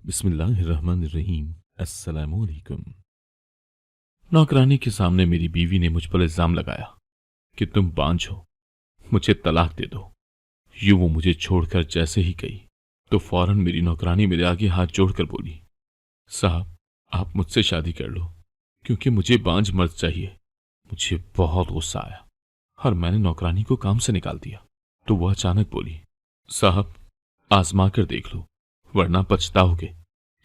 बिस्मिल्लाहिर्रहमानिर्रहीम। अस्सलामुअलैकुम। नौकरानी के सामने मेरी बीवी ने मुझ पर इल्जाम लगाया कि तुम बांझ हो, मुझे तलाक दे दो। यूं वो मुझे छोड़कर जैसे ही गई तो फौरन मेरी नौकरानी मेरे आगे हाथ जोड़कर बोली, साहब आप मुझसे शादी कर लो क्योंकि मुझे बांझ मर्द चाहिए। मुझे बहुत गुस्सा आया और मैंने नौकरानी को काम से निकाल दिया तो वह अचानक बोली, साहब आजमा कर देख लो वरना पछताओगे।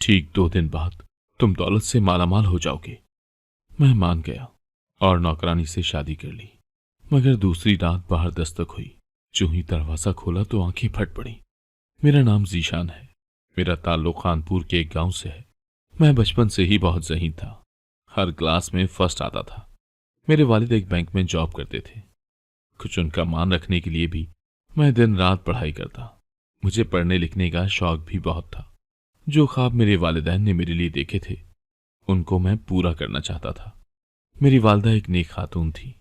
ठीक 2 दिन बाद तुम दौलत से मालामाल हो जाओगे। मैं मान गया और नौकरानी से शादी कर ली। मगर दूसरी रात बाहर दस्तक हुई। जो ही दरवाजा खोला तो आंखें फट पड़ी। मेरा नाम जीशान है। मेरा ताल्लुक कानपुर के एक गांव से है। मैं बचपन से ही बहुत ज़हीन था। हर क्लास में फर्स्ट आता था। मेरे वालिद एक बैंक में जॉब करते थे। कुछ उनका मान रखने के लिए भी मैं दिन रात पढ़ाई करता। मुझे पढ़ने लिखने का शौक भी बहुत था। जो ख्वाब मेरे वालिदैन ने मेरे लिए देखे थे उनको मैं पूरा करना चाहता था। मेरी वालदा एक नेक खातून थी।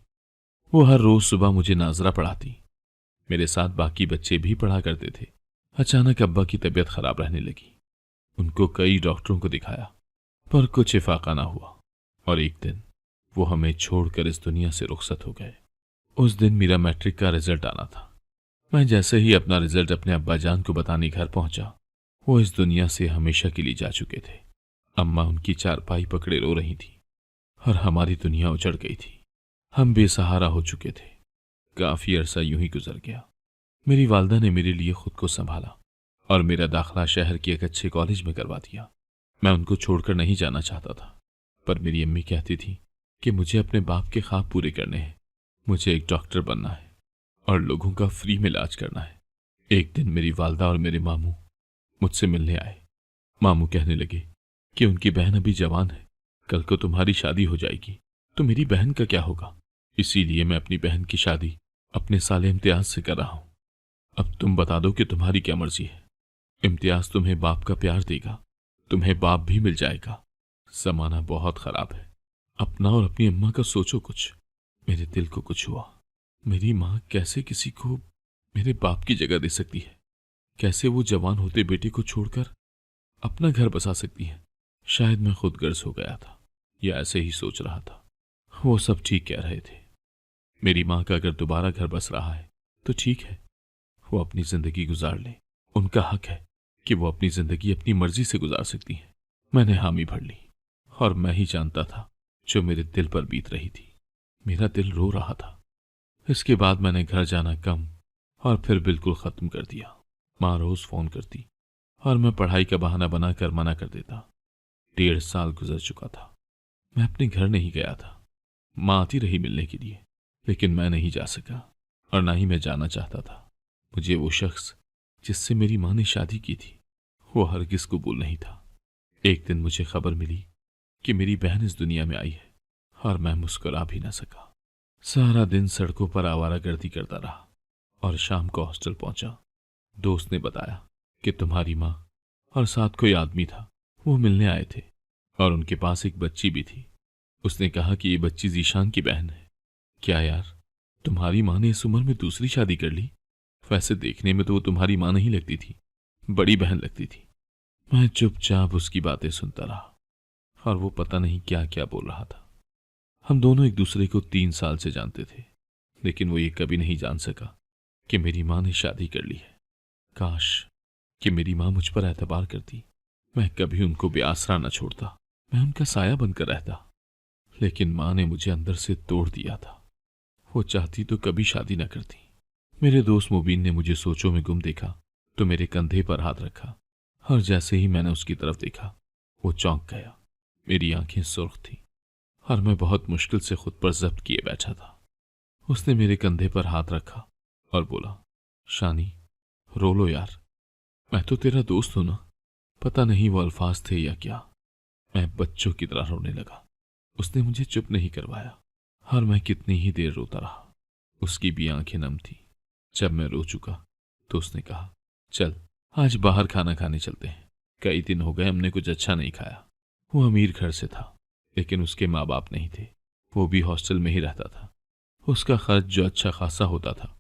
वो हर रोज सुबह मुझे नाजरा पढ़ाती। मेरे साथ बाकी बच्चे भी पढ़ा करते थे। अचानक अब्बा की तबीयत खराब रहने लगी। उनको कई डॉक्टरों को दिखाया पर कुछ इफाका ना हुआ और एक दिन वो हमें छोड़कर इस दुनिया से रुखसत हो गए। उस दिन मेरा मैट्रिक का रिजल्ट आना था। मैं जैसे ही अपना रिजल्ट अपने अब्बा जान को बताने घर पहुंचा, वो इस दुनिया से हमेशा के लिए जा चुके थे। अम्मा उनकी चारपाई पकड़े रो रही थी और हमारी दुनिया उजड़ गई थी। हम बेसहारा हो चुके थे। काफी अरसा यूं ही गुजर गया। मेरी वालदा ने मेरे लिए खुद को संभाला और मेरा दाखिला शहर के एक अच्छे कॉलेज में करवा दिया। मैं उनको छोड़कर नहीं जाना चाहता था पर मेरी अम्मी कहती थी कि मुझे अपने बाप के ख्वाब पूरे करने हैं। मुझे एक डॉक्टर बनना है और लोगों का फ्री में इलाज करना है। एक दिन मेरी वालदा और मेरे मामू मुझसे मिलने आए। मामू कहने लगे कि उनकी बहन अभी जवान है, कल को तुम्हारी शादी हो जाएगी तो मेरी बहन का क्या होगा। इसीलिए मैं अपनी बहन की शादी अपने साले इम्तियाज से कर रहा हूं। अब तुम बता दो कि तुम्हारी क्या मर्जी है। इम्तियाज तुम्हें बाप का प्यार देगा, तुम्हें बाप भी मिल जाएगा। जमाना बहुत खराब है। अपना और अपनी अम्मा का सोचो कुछ। मेरे दिल को कुछ हुआ। मेरी माँ कैसे किसी को मेरे बाप की जगह दे सकती है? कैसे वो जवान होते बेटे को छोड़कर अपना घर बसा सकती है? शायद मैं खुद गर्ज हो गया था या ऐसे ही सोच रहा था। वो सब ठीक कह रहे थे। मेरी माँ का अगर दोबारा घर बस रहा है तो ठीक है, वो अपनी जिंदगी गुजार ले। उनका हक है कि वो अपनी जिंदगी अपनी मर्जी से गुजार सकती है। मैंने हामी भर ली और मैं ही जानता था जो मेरे दिल पर बीत रही थी। मेरा दिल रो रहा था। इसके बाद मैंने घर जाना कम और फिर बिल्कुल खत्म कर दिया। माँ रोज फोन करती और मैं पढ़ाई का बहाना बनाकर मना कर देता। 1.5 साल गुजर चुका था। मैं अपने घर नहीं गया था। माँ आती रही मिलने के लिए लेकिन मैं नहीं जा सका और ना ही मैं जाना चाहता था। मुझे वो शख्स जिससे मेरी माँ ने शादी की थी वो हरगिज कबूल नहीं था। एक दिन मुझे खबर मिली कि मेरी बहन इस दुनिया में आई है और मैं मुस्कुरा भी ना सका। सारा दिन सड़कों पर आवारागर्दी करता रहा और शाम को हॉस्टल पहुंचा। दोस्त ने बताया कि तुम्हारी माँ और साथ कोई आदमी था, वो मिलने आए थे और उनके पास एक बच्ची भी थी। उसने कहा कि ये बच्ची जीशान की बहन है। क्या यार, तुम्हारी माँ ने इस उम्र में दूसरी शादी कर ली? वैसे देखने में तो वो तुम्हारी माँ नहीं लगती थी, बड़ी बहन लगती थी। मैं चुपचाप उसकी बातें सुनता रहा और वो पता नहीं क्या क्या बोल रहा था। हम दोनों एक दूसरे को 3 साल से जानते थे लेकिन वो ये कभी नहीं जान सका कि मेरी माँ ने शादी कर ली है। काश कि मेरी माँ मुझ पर एतबार करती, मैं कभी उनको बेआसरा न छोड़ता, मैं उनका साया बनकर रहता। लेकिन माँ ने मुझे अंदर से तोड़ दिया था। वो चाहती तो कभी शादी न करती। मेरे दोस्त मुबीन ने मुझे सोचों में गुम देखा तो मेरे कंधे पर हाथ रखा और जैसे ही मैंने उसकी तरफ देखा वो चौंक गया। मेरी आंखें सुर्ख थीं और मैं बहुत मुश्किल से खुद पर जब्त किए बैठा था। उसने मेरे कंधे पर हाथ रखा और बोला, शानी रो लो यार, मैं तो तेरा दोस्त हूं ना। पता नहीं वो अल्फाज थे या क्या, मैं बच्चों की तरह रोने लगा। उसने मुझे चुप नहीं करवाया और मैं कितनी ही देर रोता रहा। उसकी भी आंखें नम थी। जब मैं रो चुका तो उसने कहा, चल आज बाहर खाना खाने चलते हैं। कई दिन हो गए हमने कुछ अच्छा नहीं खाया। वो अमीर घर से था लेकिन उसके माँ बाप नहीं थे। वो भी हॉस्टल में ही रहता था। उसका खर्च जो अच्छा खासा होता था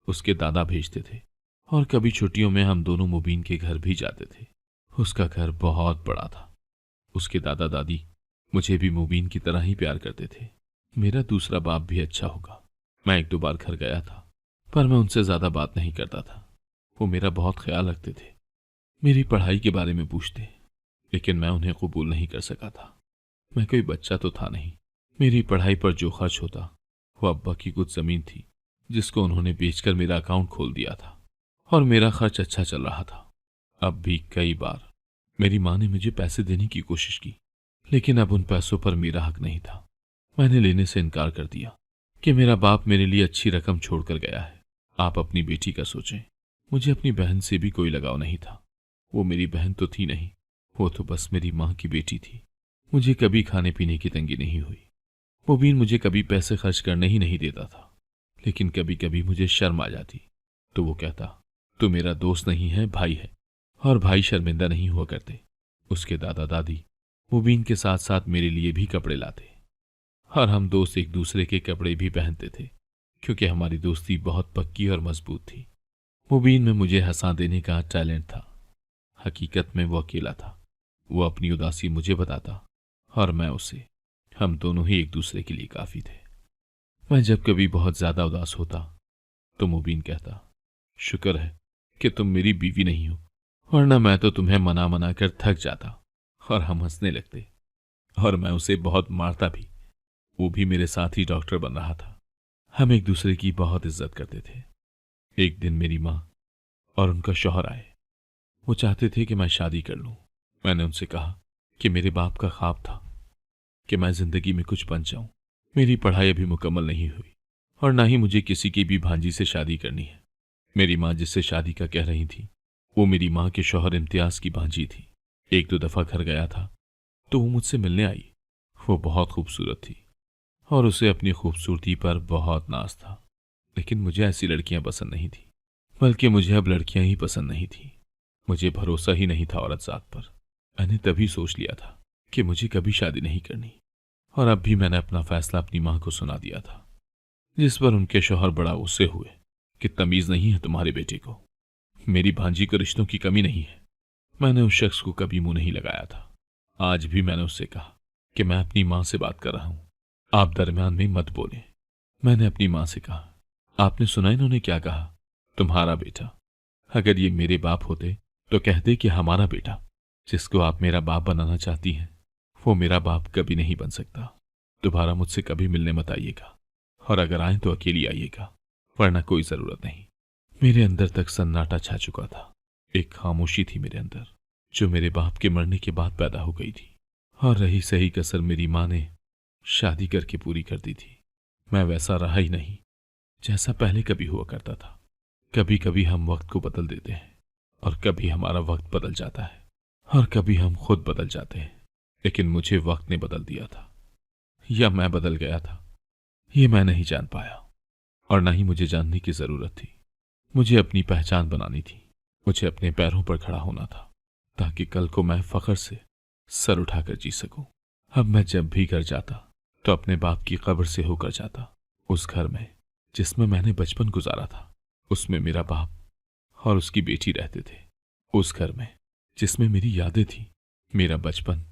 उसके दादा भेजते थे और कभी छुट्टियों में हम दोनों मुबीन के घर भी जाते थे। उसका घर बहुत बड़ा था। उसके दादा दादी मुझे भी मुबीन की तरह ही प्यार करते थे। मेरा दूसरा बाप भी अच्छा होगा। मैं एक दो बार घर गया था, पर मैं उनसे ज्यादा बात नहीं करता था। वो मेरा बहुत ख्याल रखते थे, मेरी पढ़ाई के बारे में पूछते, लेकिन मैं उन्हें कबूल नहीं कर सका था। मैं कोई बच्चा तो था नहीं। मेरी पढ़ाई पर जो खर्च होता वो अब्बा की कुछ जमीन थी, जिसको उन्होंने बेचकर मेरा अकाउंट खोल दिया था, और मेरा खर्च अच्छा चल रहा था। अब भी कई बार मेरी माँ ने मुझे पैसे देने की कोशिश की, लेकिन अब उन पैसों पर मेरा हक नहीं था। मैंने लेने से इनकार कर दिया कि मेरा बाप मेरे लिए अच्छी रकम छोड़कर गया है, आप अपनी बेटी का सोचें। मुझे अपनी बहन से भी कोई लगाव नहीं था। वो मेरी बहन तो थी नहीं, वो तो बस मेरी माँ की बेटी थी। मुझे कभी खाने पीने की तंगी नहीं हुई। मुबीन मुझे कभी पैसे खर्च करने ही नहीं देता था, लेकिन कभी कभी मुझे शर्म आ जाती तो वो कहता, तू मेरा दोस्त नहीं है, भाई है, और भाई शर्मिंदा नहीं हुआ करते। उसके दादा दादी मुबीन के साथ साथ मेरे लिए भी कपड़े लाते, और हम दोस्त एक दूसरे के कपड़े भी पहनते थे, क्योंकि हमारी दोस्ती बहुत पक्की और मजबूत थी। मुबीन में मुझे हंसा देने का टैलेंट था। हकीकत में वो अकेला था। वो अपनी उदासी मुझे बताता और मैं उसे। हम दोनों ही एक दूसरे के लिए काफी थे। मैं जब कभी बहुत ज्यादा उदास होता तो मुबीन कहता, शुक्र है कि तुम मेरी बीवी नहीं हो, वरना मैं तो तुम्हें मना मना कर थक जाता। और हम हंसने लगते, और मैं उसे बहुत मारता भी। वो भी मेरे साथ ही डॉक्टर बन रहा था। हम एक दूसरे की बहुत इज्जत करते थे। एक दिन मेरी माँ और उनका शौहर आए। वो चाहते थे कि मैं शादी कर लूं। मैंने उनसे कहा कि मेरे बाप का ख्वाब था कि मैं जिंदगी में कुछ बन जाऊं। मेरी पढ़ाई अभी मुकम्मल नहीं हुई, और ना ही मुझे किसी की भी भांजी से शादी करनी है। मेरी माँ जिससे शादी का कह रही थी, वो मेरी माँ के शौहर इम्तियाज की भांजी थी। एक दो दफा घर गया था तो वो मुझसे मिलने आई। वो बहुत खूबसूरत थी और उसे अपनी खूबसूरती पर बहुत नाज था। लेकिन मुझे ऐसी लड़कियां पसंद नहीं थी, बल्कि मुझे अब लड़कियां ही पसंद नहीं थी। मुझे भरोसा ही नहीं था औरत जात पर। मैंने तभी सोच लिया था कि मुझे कभी शादी नहीं करनी, और अब भी मैंने अपना फैसला अपनी माँ को सुना दिया था, जिस पर उनके शौहर बड़ा गुस्से हुए कि तमीज नहीं है तुम्हारे बेटे को। मेरी भांजी को रिश्तों की कमी नहीं है। मैंने उस शख्स को कभी मुंह नहीं लगाया था। आज भी मैंने उससे कहा कि मैं अपनी माँ से बात कर रहा हूं, आप दरमियान में मत बोलें। मैंने अपनी माँ से कहा, आपने सुना इन्होंने क्या कहा, तुम्हारा बेटा। अगर ये मेरे बाप होते तो कहते कि हमारा बेटा, जिसको आप मेरा बाप बनाना चाहती हैं, वो मेरा बाप कभी नहीं बन सकता। दोबारा मुझसे कभी मिलने मत आइएगा, और अगर आए तो अकेली आइएगा, वरना कोई जरूरत नहीं। मेरे अंदर तक सन्नाटा छा चुका था। एक खामोशी थी मेरे अंदर, जो मेरे बाप के मरने के बाद पैदा हो गई थी, और रही सही कसर मेरी माँ ने शादी करके पूरी कर दी थी। मैं वैसा रहा ही नहीं जैसा पहले कभी हुआ करता था। कभी कभी हम वक्त को बदल देते हैं, और कभी हमारा वक्त बदल जाता है, और कभी हम खुद बदल जाते हैं। लेकिन मुझे वक्त ने बदल दिया था, या मैं बदल गया था, ये मैं नहीं जान पाया, और न ही मुझे जानने की जरूरत थी। मुझे अपनी पहचान बनानी थी। मुझे अपने पैरों पर खड़ा होना था, ताकि कल को मैं फख्र से सर उठाकर जी सकूं। अब मैं जब भी घर जाता तो अपने बाप की कब्र से होकर जाता। उस घर में जिसमें मैंने बचपन गुजारा था, उसमें मेरा बाप और उसकी बेटी रहते थे। उस घर में जिसमें मेरी यादें थी, मेरा बचपन,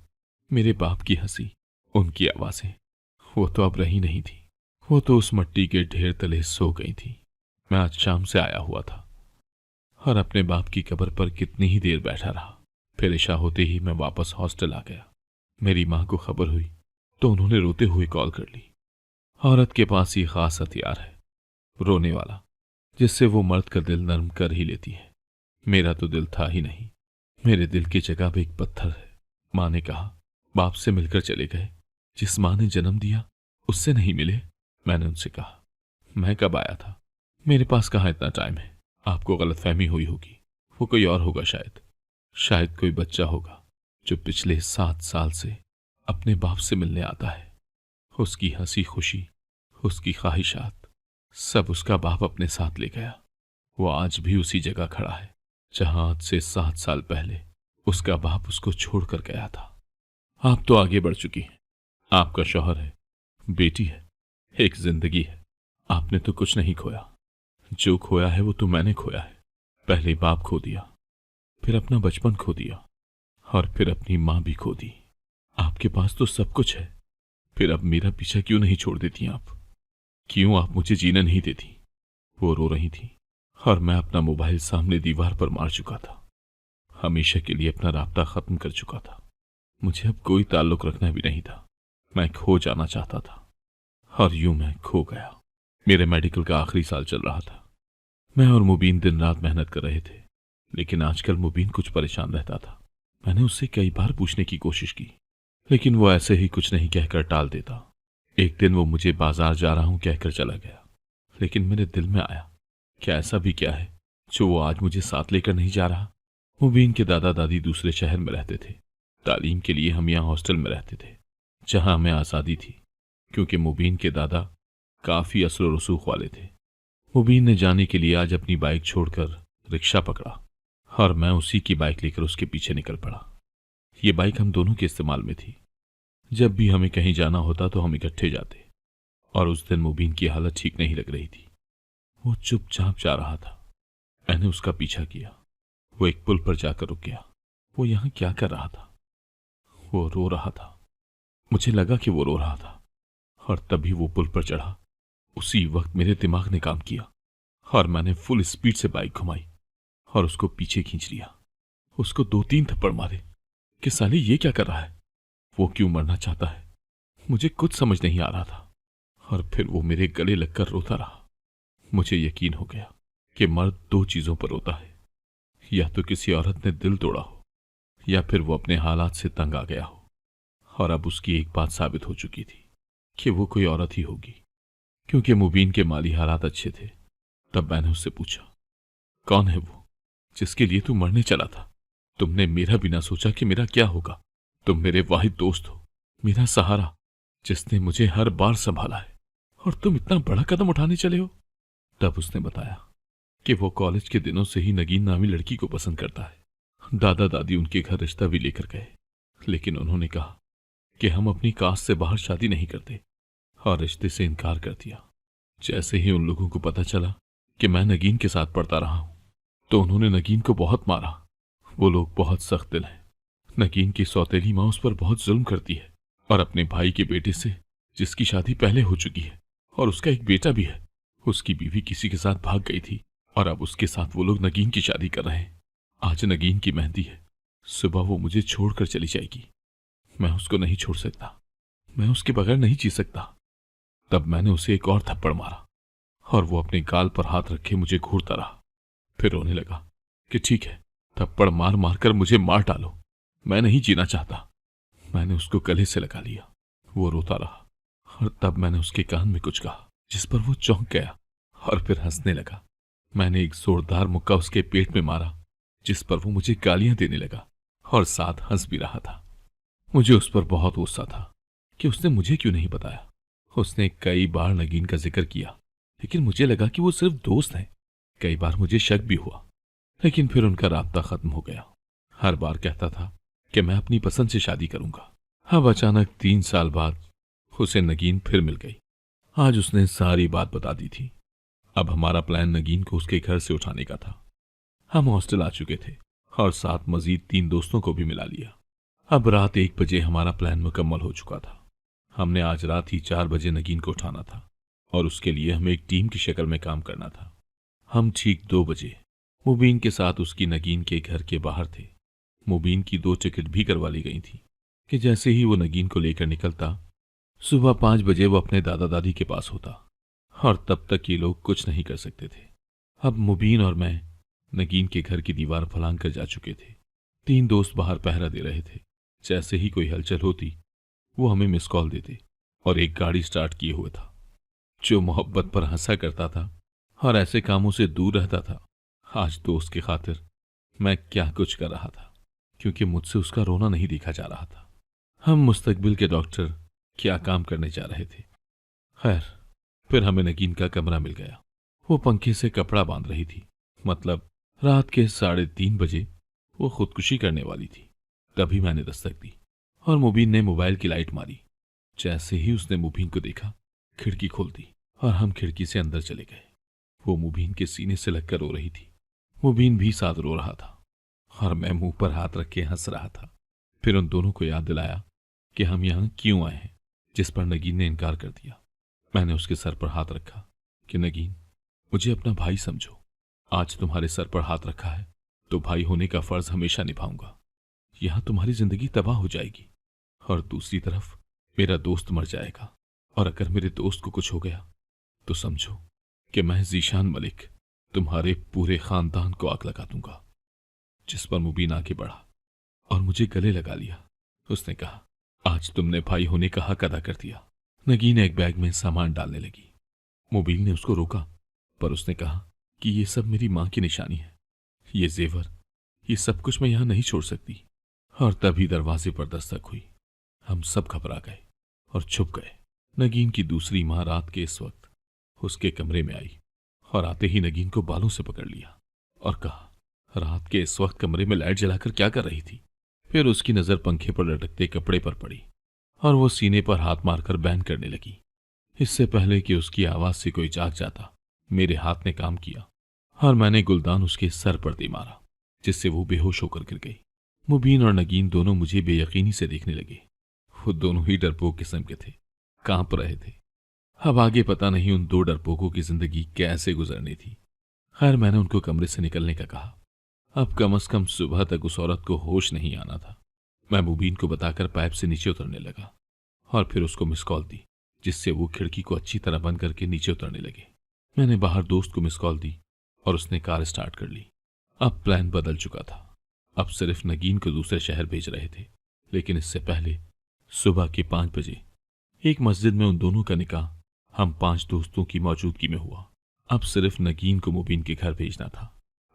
मेरे बाप की हंसी, उनकी आवाजें, वो तो अब रही नहीं थी। वो तो उस मिट्टी के ढेर तले सो गई थी। मैं आज शाम से आया हुआ था, और अपने बाप की कब्र पर कितनी ही देर बैठा रहा। फिर इशा होते ही मैं वापस हॉस्टल आ गया। मेरी माँ को खबर हुई तो उन्होंने रोते हुए कॉल कर ली। औरत के पास ये खास हथियार है, रोने वाला, जिससे वो मर्द का दिल नरम कर ही लेती है। मेरा तो दिल था ही नहीं। मेरे दिल की जगह पे एक पत्थर है। माँ ने कहा, बाप से मिलकर चले गए। जिस माँ ने जन्म दिया उससे नहीं मिले। मैंने उनसे कहा, मैं कब आया था, मेरे पास कहाँ इतना टाइम है। आपको गलतफहमी हुई होगी, वो कोई और होगा शायद कोई बच्चा होगा जो पिछले 7 साल से अपने बाप से मिलने आता है। उसकी हंसी खुशी, उसकी ख्वाहिशात, सब उसका बाप अपने साथ ले गया। वो आज भी उसी जगह खड़ा है जहां आज से 7 साल पहले उसका बाप उसको छोड़कर गया था। आप तो आगे बढ़ चुकी हैं। आपका शौहर है, बेटी है, एक जिंदगी है। आपने तो कुछ नहीं खोया। जो खोया है वो तो मैंने खोया है। पहले बाप खो दिया, फिर अपना बचपन खो दिया, और फिर अपनी माँ भी खो दी। आपके पास तो सब कुछ है, फिर अब मेरा पीछा क्यों नहीं छोड़ देती आप? क्यों आप मुझे जीना नहीं देती? वो रो रही थी और मैं अपना मोबाइल सामने दीवार पर मार चुका था। हमेशा के लिए अपना राब्ता खत्म कर चुका था। मुझे अब कोई ताल्लुक रखना भी नहीं था। मैं खो जाना चाहता था और यूं मैं खो गया। मेरे मेडिकल का आखिरी साल चल रहा था। मैं और मुबीन दिन रात मेहनत कर रहे थे, लेकिन आजकल मुबीन कुछ परेशान रहता था। मैंने उससे कई बार पूछने की कोशिश की, लेकिन वो ऐसे ही कुछ नहीं कहकर टाल देता। एक दिन वो मुझे बाजार जा रहा हूं कहकर चला गया, लेकिन मेरे दिल में आया कि ऐसा भी क्या है जो वो आज मुझे साथ लेकर नहीं जा रहा। मुबीन के दादा दादी दूसरे शहर में रहते थे। तालीम के लिए हम यहाँ हॉस्टल में रहते थे, जहां हमें आज़ादी थी, क्योंकि मुबीन के दादा काफ़ी असर और रसूख वाले थे। मुबीन ने जाने के लिए आज अपनी बाइक छोड़कर रिक्शा पकड़ा और मैं उसी की बाइक लेकर उसके पीछे निकल पड़ा। ये बाइक हम दोनों के इस्तेमाल में थी। जब भी हमें कहीं जाना होता तो हम इकट्ठे जाते, और उस दिन मुबीन की हालत ठीक नहीं लग रही थी। वो चुपचाप जा रहा था। मैंने उसका पीछा किया। वो एक पुल पर जाकर रुक गया। वो यहाँ क्या कर रहा था? वो रो रहा था। मुझे लगा कि वो रो रहा था, और तभी वो पुल पर चढ़ा। उसी वक्त मेरे दिमाग ने काम किया और मैंने फुल स्पीड से बाइक घुमाई और उसको पीछे खींच लिया। उसको 2-3 थप्पड़ मारे कि साले ये क्या कर रहा है, वो क्यों मरना चाहता है। मुझे कुछ समझ नहीं आ रहा था, और फिर वो मेरे गले लगकर रोता रहा। मुझे यकीन हो गया कि मर्द 2 चीजों पर रोता है, या तो किसी औरत ने दिल तोड़ा हो, या फिर वो अपने हालात से तंग आ गया हो। और अब उसकी एक बात साबित हो चुकी थी कि वो कोई औरत ही होगी, क्योंकि मुबीन के माली हालात अच्छे थे। तब मैंने उससे पूछा, कौन है वो जिसके लिए तू मरने चला था? तुमने मेरा बिना सोचा कि मेरा क्या होगा। तुम मेरे वाहिद दोस्त हो, मेरा सहारा, जिसने मुझे हर बार संभाला है, और तुम इतना बड़ा कदम उठाने चले हो। तब उसने बताया कि वो कॉलेज के दिनों से ही नगीन नामी लड़की को पसंद करता है। दादा दादी उनके घर रिश्ता भी लेकर गए, लेकिन उन्होंने कहा कि हम अपनी कास्ट से बाहर शादी नहीं करते, और रिश्ते से इनकार कर दिया। जैसे ही उन लोगों को पता चला कि मैं नगीन के साथ पढ़ता रहा हूं, तो उन्होंने नगीन को बहुत मारा। वो लोग बहुत सख्त दिल हैं। नगीन की सौतेली माँ उस पर बहुत जुल्म करती है, और अपने भाई के बेटे से, जिसकी शादी पहले हो चुकी है और उसका एक बेटा भी है, उसकी बीवी किसी के साथ भाग गई थी, और अब उसके साथ वो लोग नगीन की शादी कर रहे हैं। आज नगीन की मेहंदी है। सुबह वो मुझे छोड़कर चली जाएगी। मैं उसको नहीं छोड़ सकता। मैं उसके बगैर नहीं जी सकता। तब मैंने उसे एक और थप्पड़ मारा, और वो अपने गाल पर हाथ रखे मुझे घूरता रहा। फिर रोने लगा कि ठीक है, थप्पड़ मार मार कर मुझे मार डालो, मैं नहीं जीना चाहता। मैंने उसको गले से लगा लिया। वो रोता रहा, और तब मैंने उसके कान में कुछ कहा, जिस पर वो चौंक गया और फिर हंसने लगा। मैंने एक जोरदार मुक्का उसके पेट में मारा, जिस पर वो मुझे गालियां देने लगा और साथ हंस भी रहा था। मुझे उस पर बहुत गुस्सा था कि उसने मुझे क्यों नहीं बताया। उसने कई बार नगीन का जिक्र किया, लेकिन मुझे लगा कि वो सिर्फ दोस्त हैं। कई बार मुझे शक भी हुआ, लेकिन फिर उनका राब्ता खत्म हो गया। हर बार कहता था कि मैं अपनी पसंद से शादी करूंगा। अब अचानक 3 साल बाद उसे नगीन फिर मिल गई। आज उसने सारी बात बता दी थी। अब हमारा प्लान नगीन को उसके घर से उठाने का था। हम हॉस्टल आ चुके थे और साथ मजीद 3 दोस्तों को भी मिला लिया। अब रात 1 बजे हमारा प्लान मुकम्मल हो चुका था। हमने आज रात ही 4 बजे नगीन को उठाना था, और उसके लिए हमें एक टीम की शक्ल में काम करना था। हम ठीक 2 बजे मुबीन के साथ उसकी नगीन के घर के बाहर थे। मुबीन की 2 टिकट भी करवा ली गई थी कि जैसे ही वो नगीन को लेकर निकलता, सुबह 5 बजे वो अपने दादा दादी के पास होता, और तब तक ये लोग कुछ नहीं कर सकते थे। अब मुबीन और मैं नगीन के घर की दीवार फलांग कर जा चुके थे। 3 दोस्त बाहर पहरा दे रहे थे। जैसे ही कोई हलचल होती, वो हमें मिस कॉल देते, और एक गाड़ी स्टार्ट किए हुए था जो मोहब्बत पर हंसा करता था और ऐसे कामों से दूर रहता था। आज दोस्त की खातिर मैं क्या कुछ कर रहा था, क्योंकि मुझसे उसका रोना नहीं देखा जा रहा था। हम मुस्तकबिल के डॉक्टर क्या काम करने जा रहे थे। खैर, फिर हमें नगीन का कमरा मिल गया। वो पंखे से कपड़ा बांध रही थी, मतलब रात के 3:30 बजे वो खुदकुशी करने वाली थी। तभी मैंने दस्तक दी और मुबीन ने मोबाइल की लाइट मारी। जैसे ही उसने मुबीन को देखा, खिड़की खोल दी और हम खिड़की से अंदर चले गए। वो मुबीन के सीने से लगकर रो रही थी। मुबीन भी साथ रो रहा था, और मैं मुंह पर हाथ रख के हंस रहा था। फिर उन दोनों को याद दिलाया कि हम यहां क्यों आए हैं, जिस पर नगीन ने इनकार कर दिया। मैंने उसके सर पर हाथ रखा कि नगीन, मुझे अपना भाई समझो। आज तुम्हारे सर पर हाथ रखा है तो भाई होने का फर्ज हमेशा निभाऊंगा। यहां तुम्हारी जिंदगी तबाह हो जाएगी और दूसरी तरफ मेरा दोस्त मर जाएगा, और अगर मेरे दोस्त को कुछ हो गया तो समझो कि मैं जीशान मलिक तुम्हारे पूरे खानदान को आग लगा दूंगा। जिस पर मुबीन आगे बढ़ा और मुझे गले लगा लिया। उसने कहा, आज तुमने भाई होने का हक अदा कर दिया। नगीन एक बैग में सामान डालने लगी। मुबीन ने उसको रोका, पर उसने कहा कि ये सब मेरी मां की निशानी है। ये जेवर, ये सब कुछ मैं यहां नहीं छोड़ सकती। और तभी दरवाजे पर दस्तक हुई। हम सब घबरा गए और छुप गए। नगीन की दूसरी मां रात के इस वक्त उसके कमरे में आई और आते ही नगीन को बालों से पकड़ लिया और कहा, रात के इस वक्त कमरे में लाइट जलाकर क्या कर रही थी? फिर उसकी नजर पंखे पर लटकते कपड़े पर पड़ी और वो सीने पर हाथ मारकर बैन करने लगी। इससे पहले कि उसकी आवाज से कोई जाग जाता, मेरे हाथ ने काम किया और मैंने गुलदान उसके सर पर दे मारा, जिससे वो बेहोश होकर गिर गई। मुबीन और नगीन दोनों मुझे बेयकीनी से देखने लगे। वो दोनों ही डरपोक किस्म के थे, कांप रहे थे। अब आगे पता नहीं उन दो डरपोकों की जिंदगी कैसे गुजरनी थी। खैर, मैंने उनको कमरे से निकलने का कहा। अब कम से कम सुबह तक उस औरत को होश नहीं आना था। मैं मुबीन को बताकर पाइप से नीचे उतरने लगा और फिर उसको मिस कॉल दी, जिससे वो खिड़की को अच्छी तरह बंद करके नीचे उतरने लगे। मैंने बाहर दोस्त को मिस कॉल दी और उसने कार स्टार्ट कर ली। अब प्लान बदल चुका था। अब सिर्फ नगीन को दूसरे शहर भेज रहे थे, लेकिन इससे पहले सुबह के 5 बजे एक मस्जिद में उन दोनों का निकाह हम 5 दोस्तों की मौजूदगी में हुआ। अब सिर्फ नगीन को मुबीन के घर भेजना था,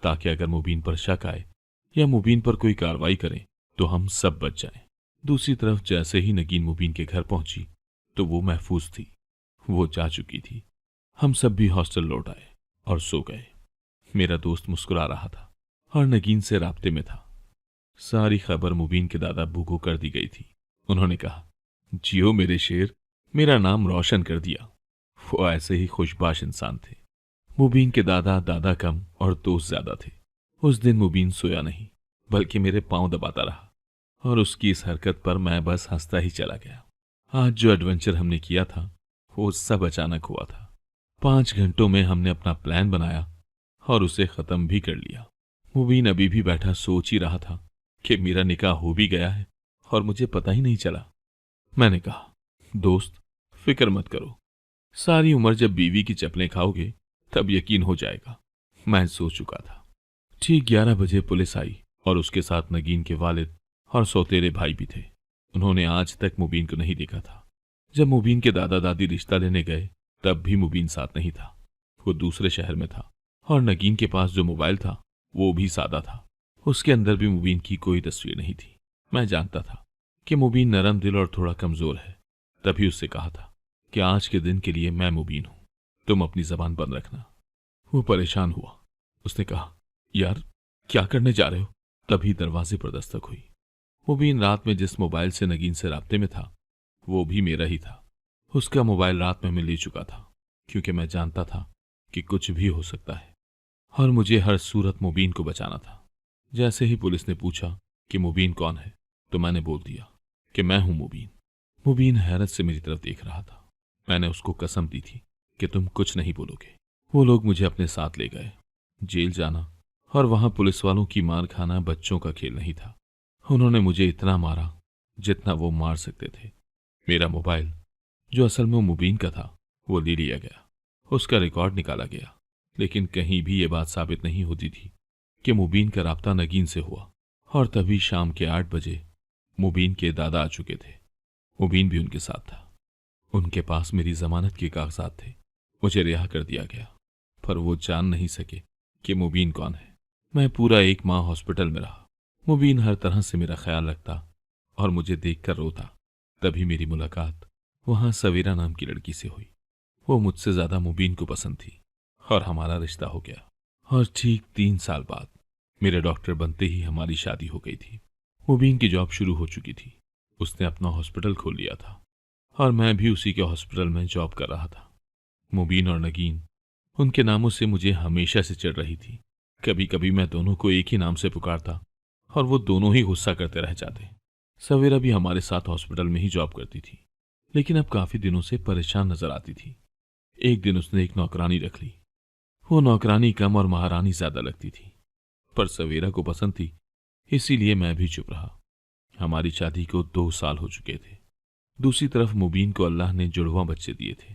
ताकि अगर मुबीन पर शक आए या मुबीन पर कोई कार्रवाई करें तो हम सब बच जाएं। दूसरी तरफ जैसे ही नगीन मुबीन के घर पहुंची तो वो महफूज थी। वो जा चुकी थी। हम सब भी हॉस्टल लौट आए और सो गए। मेरा दोस्त मुस्कुरा रहा था और नगीन से राब्ते में था। सारी खबर मुबीन के दादा अब्बू को कर दी गई थी। उन्होंने कहा, जियो मेरे शेर, मेरा नाम रोशन कर दिया। वो ऐसे ही खुशबाश इंसान थे। मुबीन के दादा कम और दोस्त ज्यादा थे। उस दिन मुबीन सोया नहीं, बल्कि मेरे पांव दबाता रहा और उसकी इस हरकत पर मैं बस हंसता ही चला गया। आज जो एडवेंचर हमने किया था वो सब अचानक हुआ था। 5 घंटों में हमने अपना प्लान बनाया और उसे खत्म भी कर लिया। मुबीन अभी भी बैठा सोच ही रहा था कि मेरा निकाह हो भी गया है और मुझे पता ही नहीं चला। मैंने कहा, दोस्त फिक्र मत करो, सारी उम्र जब बीवी की चपलें खाओगे तब यकीन हो जाएगा। मैं सो चुका था। ठीक 11 बजे पुलिस आई और उसके साथ नगीन के वालिद और सौतेरे भाई भी थे। उन्होंने आज तक मुबीन को नहीं देखा था। जब मुबीन के दादा दादी रिश्ता लेने गए तब भी मुबीन साथ नहीं था। वो दूसरे शहर में था और नगीन के पास जो मोबाइल था वो भी सादा था। उसके अंदर भी मुबीन की कोई तस्वीर नहीं थी। मैं जानता था कि मुबीन नरम दिल और थोड़ा कमजोर है, तभी उससे कहा था कि आज के दिन के लिए मैं मुबीन हूं, तुम अपनी जबान बंद रखना। वो परेशान हुआ। उसने कहा, यार क्या करने जा रहे हो? तभी दरवाजे पर दस्तक हुई। मुबीन रात में जिस मोबाइल से नगीन से राब्ते में था वो भी मेरा ही था। उसका मोबाइल रात में मैं ले चुका था, क्योंकि मैं जानता था कि कुछ भी हो सकता है और मुझे हर सूरत मुबीन को बचाना था। जैसे ही पुलिस ने पूछा कि मुबीन कौन है तो मैंने बोल दिया कि मैं हूं मुबीन। मुबीन हैरत से मेरी तरफ देख रहा था। मैंने उसको कसम दी थी कि तुम कुछ नहीं बोलोगे। वो लोग मुझे अपने साथ ले गए। जेल जाना और वहां पुलिस वालों की मार खाना बच्चों का खेल नहीं था। उन्होंने मुझे इतना मारा जितना वो मार सकते थे। मेरा मोबाइल, जो असल में मुबीन का था, वो ले लिया गया। उसका रिकॉर्ड निकाला गया, लेकिन कहीं भी ये बात साबित नहीं होती थी कि मुबीन का राब्ता नगीन से हुआ। और तभी शाम के 8 बजे मुबीन के दादा आ चुके थे। मुबीन भी उनके साथ था। उनके पास मेरी जमानत के कागजात थे। मुझे रिहा कर दिया गया, पर वो जान नहीं सके कि मुबीन कौन है। मैं पूरा 1 माह हॉस्पिटल में रहा। मुबीन हर तरह से मेरा ख्याल रखता और मुझे देखकर रोता। तभी मेरी मुलाकात वहां सवेरा नाम की लड़की से हुई। वो मुझसे ज्यादा मुबीन को पसंद थी और हमारा रिश्ता हो गया। और ठीक 3 साल बाद मेरे डॉक्टर बनते ही हमारी शादी हो गई थी। मुबीन की जॉब शुरू हो चुकी थी। उसने अपना हॉस्पिटल खोल लिया था और मैं भी उसी के हॉस्पिटल में जॉब कर रहा था। मुबीन और नगीन, उनके नामों से मुझे हमेशा से चिढ़ रही थी। कभी कभी मैं दोनों को एक ही नाम से पुकारता और वो दोनों ही गुस्सा करते रह जाते। सवेरा भी हमारे साथ हॉस्पिटल में ही जॉब करती थी, लेकिन अब काफी दिनों से परेशान नजर आती थी। एक दिन उसने एक नौकरानी रख ली। वो नौकरानी कम और महारानी ज्यादा लगती थी, पर सवेरा को पसंद थी, इसीलिए मैं भी चुप रहा। हमारी शादी को 2 साल हो चुके थे। दूसरी तरफ मुबीन को अल्लाह ने जुड़वां बच्चे दिए थे।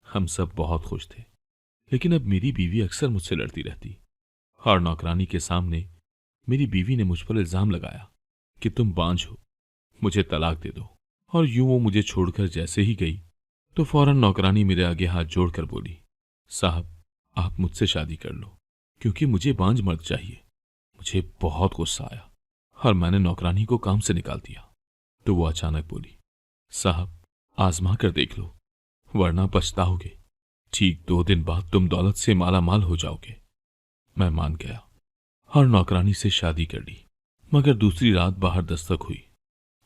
हम सब बहुत खुश थे, लेकिन अब मेरी बीवी अक्सर मुझसे लड़ती रहती और नौकरानी के सामने मेरी बीवी ने मुझ पर इल्जाम लगाया कि तुम बांझ हो, मुझे तलाक दे दो। और यूं वो मुझे छोड़कर जैसे ही गई तो फौरन नौकरानी मेरे आगे हाथ जोड़कर बोली, साहब आप मुझसे शादी कर लो, क्योंकि मुझे बांझ मर्द चाहिए। मुझे बहुत गुस्सा आया और मैंने नौकरानी को काम से निकाल दिया। तो वो अचानक बोली, साहब आजमा कर देख लो, वरना पछताओगे। ठीक 2 दिन बाद तुम दौलत से माला माल हो जाओगे। मैं मान गया और नौकरानी से शादी कर ली। मगर दूसरी रात बाहर दस्तक हुई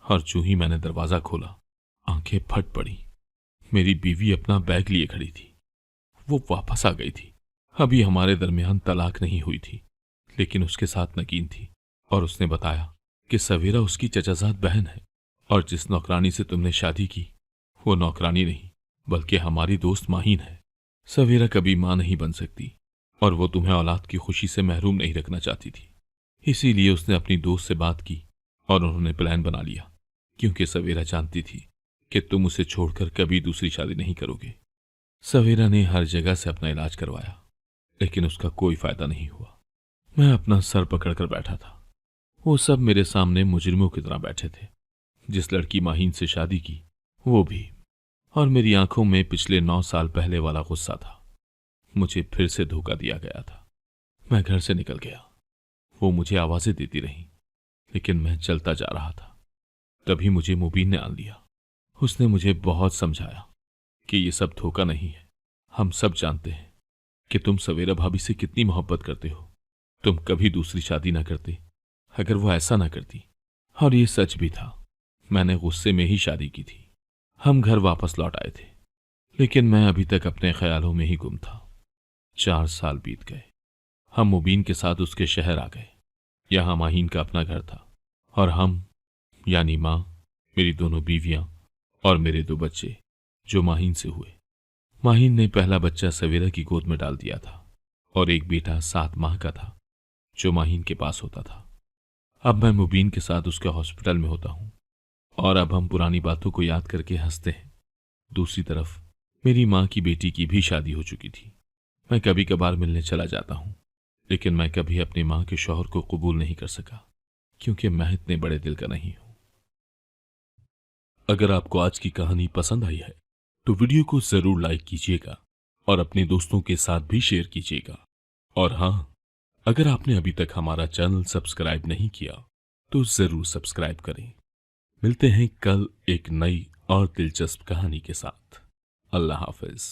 और जो ही मैंने दरवाजा खोला, आंखें फट पड़ी। मेरी बीवी अपना बैग लिए खड़ी थी। वो वापस आ गई थी। अभी हमारे दरमियान तलाक नहीं हुई थी, लेकिन उसके साथ नगीन थी और उसने बताया कि सवेरा उसकी चचाजाद बहन है और जिस नौकरानी से तुमने शादी की वो नौकरानी नहीं बल्कि हमारी दोस्त माहीन है। सवेरा कभी मां नहीं बन सकती और वो तुम्हें औलाद की खुशी से महरूम नहीं रखना चाहती थी। इसीलिए उसने अपनी दोस्त से बात की और उन्होंने प्लान बना लिया, क्योंकि सवेरा जानती थी कि तुम उसे छोड़कर कभी दूसरी शादी नहीं करोगे। सवेरा ने हर जगह से अपना इलाज करवाया, लेकिन उसका कोई फायदा नहीं हुआ। मैं अपना सर पकड़कर बैठा था। वो सब मेरे सामने मुजरिमों की तरह बैठे थे। जिस लड़की माहीन से शादी की वो भी, और मेरी आंखों में पिछले 9 साल पहले वाला गुस्सा था। मुझे फिर से धोखा दिया गया था। मैं घर से निकल गया। वो मुझे आवाजें देती रही, लेकिन मैं चलता जा रहा था। तभी मुझे मुबीन ने आन लिया। उसने मुझे बहुत समझाया कि ये सब धोखा नहीं है। हम सब जानते हैं कि तुम सवेरा भाभी से कितनी मोहब्बत करते हो। तुम कभी दूसरी शादी ना करते अगर वो ऐसा ना करती। और ये सच भी था। मैंने गुस्से में ही शादी की थी। हम घर वापस लौट आए थे, लेकिन मैं अभी तक अपने ख्यालों में ही गुम था। 4 साल बीत गए। हम मुबीन के साथ उसके शहर आ गए। यहां माहीन का अपना घर था और हम, यानी मां, मेरी दोनों बीवियां और मेरे 2 बच्चे जो माहीन से हुए। माहीन ने पहला बच्चा सवेरा की गोद में डाल दिया था और एक बेटा 7 माह का था जो माहीन के पास होता था। अब मैं मुबीन के साथ उसके हॉस्पिटल में होता हूं और अब हम पुरानी बातों को याद करके हंसते हैं। दूसरी तरफ मेरी मां की बेटी की भी शादी हो चुकी थी। मैं कभी कभार मिलने चला जाता हूं, लेकिन मैं कभी अपनी मां के शौहर को कबूल नहीं कर सका, क्योंकि मैं इतने बड़े दिल का नहीं हूं। अगर आपको आज की कहानी पसंद आई है तो वीडियो को जरूर लाइक कीजिएगा और अपने दोस्तों के साथ भी शेयर कीजिएगा। और हां, अगर आपने अभी तक हमारा चैनल सब्सक्राइब नहीं किया तो जरूर सब्सक्राइब करें। मिलते हैं कल एक नई और दिलचस्प कहानी के साथ। अल्लाह हाफिज।